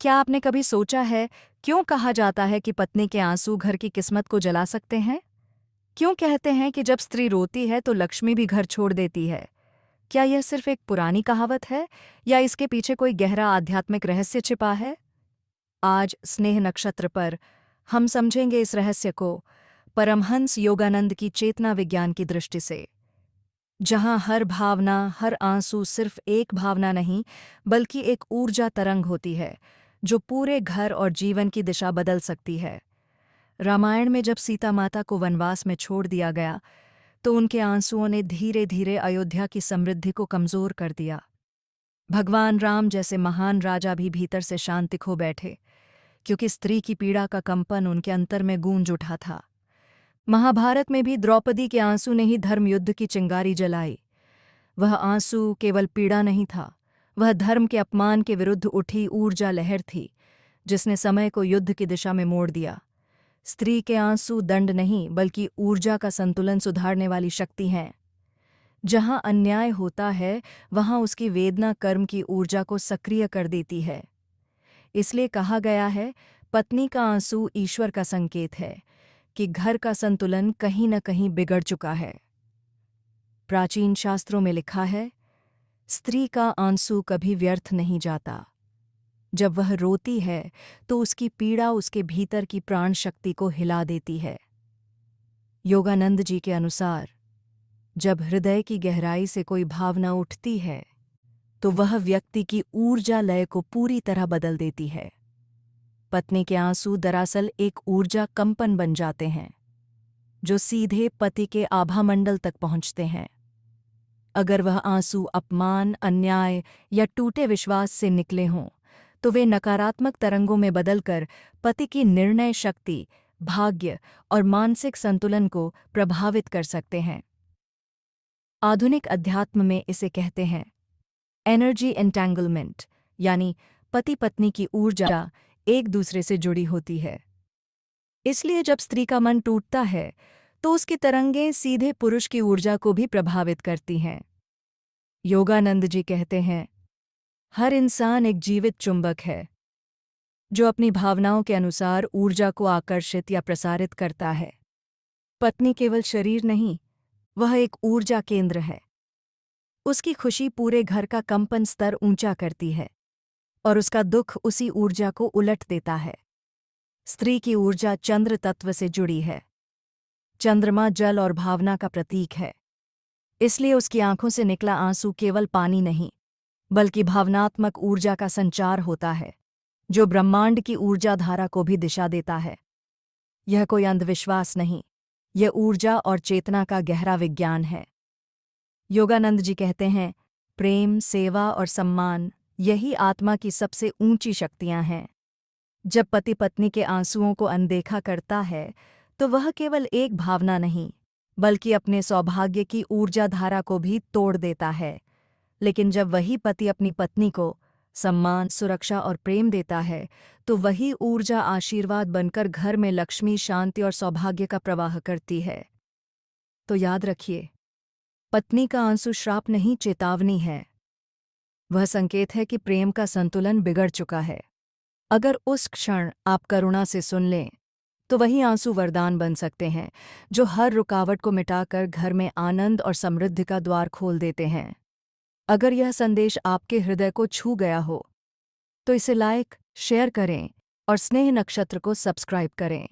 क्या आपने कभी सोचा है क्यों कहा जाता है कि पत्नी के आंसू घर की किस्मत को जला सकते हैं? क्यों कहते हैं कि जब स्त्री रोती है तो लक्ष्मी भी घर छोड़ देती है? क्या यह सिर्फ एक पुरानी कहावत है या इसके पीछे कोई गहरा आध्यात्मिक रहस्य छिपा है? आज स्नेह नक्षत्र पर हम समझेंगे इस रहस्य को परमहंस योगानंद की चेतना विज्ञान की दृष्टि से, जहां हर भावना, हर आंसू सिर्फ एक भावना नहीं, बल्कि एक ऊर्जा तरंग होती है जो पूरे घर और जीवन की दिशा बदल सकती है। रामायण में जब सीता माता को वनवास में छोड़ दिया गया, तो उनके आंसुओं ने धीरे धीरे अयोध्या की समृद्धि को कमजोर कर दिया। भगवान राम जैसे महान राजा भी भीतर से शांति खो बैठे, क्योंकि स्त्री की पीड़ा का कंपन उनके अंतर में गूंज उठा था। महाभारत में भी द्रौपदी के आंसू ने ही धर्मयुद्ध की चिंगारी जलाई। वह आंसू केवल पीड़ा नहीं था, वह धर्म के अपमान के विरुद्ध उठी ऊर्जा लहर थी, जिसने समय को युद्ध की दिशा में मोड़ दिया। स्त्री के आंसू दंड नहीं, बल्कि ऊर्जा का संतुलन सुधारने वाली शक्ति हैं। जहां अन्याय होता है, वहां उसकी वेदना कर्म की ऊर्जा को सक्रिय कर देती है। इसलिए कहा गया है, पत्नी का आंसू ईश्वर का संकेत है कि घर का संतुलन कहीं न कहीं बिगड़ चुका है। प्राचीन शास्त्रों में लिखा है, स्त्री का आंसू कभी व्यर्थ नहीं जाता। जब वह रोती है तो उसकी पीड़ा उसके भीतर की प्राण शक्ति को हिला देती है। योगानंद जी के अनुसार, जब हृदय की गहराई से कोई भावना उठती है तो वह व्यक्ति की ऊर्जा लय को पूरी तरह बदल देती है। पत्नी के आंसू दरअसल एक ऊर्जा कंपन बन जाते हैं, जो सीधे पति के आभामंडल तक पहुंचते हैं। अगर वह आंसू अपमान, अन्याय या टूटे विश्वास से निकले हों, तो वे नकारात्मक तरंगों में बदलकर पति की निर्णय शक्ति, भाग्य और मानसिक संतुलन को प्रभावित कर सकते हैं। आधुनिक अध्यात्म में इसे कहते हैं एनर्जी एंटैंगलमेंट, यानी पति पत्नी की ऊर्जा एक दूसरे से जुड़ी होती है। इसलिए जब स्त्री का मन टूटता है तो उसकी तरंगें सीधे पुरुष की ऊर्जा को भी प्रभावित करती हैं। योगानंद जी कहते हैं, हर इंसान एक जीवित चुंबक है जो अपनी भावनाओं के अनुसार ऊर्जा को आकर्षित या प्रसारित करता है। पत्नी केवल शरीर नहीं, वह एक ऊर्जा केंद्र है। उसकी खुशी पूरे घर का कंपन स्तर ऊंचा करती है और उसका दुख उसी ऊर्जा को उलट देता है। स्त्री की ऊर्जा चंद्र तत्व से जुड़ी है। चंद्रमा जल और भावना का प्रतीक है। इसलिए उसकी आंखों से निकला आंसू केवल पानी नहीं, बल्कि भावनात्मक ऊर्जा का संचार होता है, जो ब्रह्मांड की ऊर्जा धारा को भी दिशा देता है। यह कोई अंधविश्वास नहीं, यह ऊर्जा और चेतना का गहरा विज्ञान है। योगानंद जी कहते हैं, प्रेम, सेवा और सम्मान, यही आत्मा की सबसे ऊंची शक्तियां हैं। जब पति पत्नी के आंसुओं को अनदेखा करता है, तो वह केवल एक भावना नहीं, बल्कि अपने सौभाग्य की ऊर्जा धारा को भी तोड़ देता है। लेकिन जब वही पति अपनी पत्नी को सम्मान, सुरक्षा और प्रेम देता है, तो वही ऊर्जा आशीर्वाद बनकर घर में लक्ष्मी, शांति और सौभाग्य का प्रवाह करती है। तो याद रखिए, पत्नी का आंसू श्राप नहीं, चेतावनी है। वह संकेत है कि प्रेम का संतुलन बिगड़ चुका है। अगर उस क्षण आप करुणा से सुन लें, तो वही आंसू वरदान बन सकते हैं, जो हर रुकावट को मिटाकर घर में आनंद और समृद्धि का द्वार खोल देते हैं। अगर यह संदेश आपके हृदय को छू गया हो, तो इसे लाइक, शेयर करें और स्नेह नक्षत्र को सब्सक्राइब करें।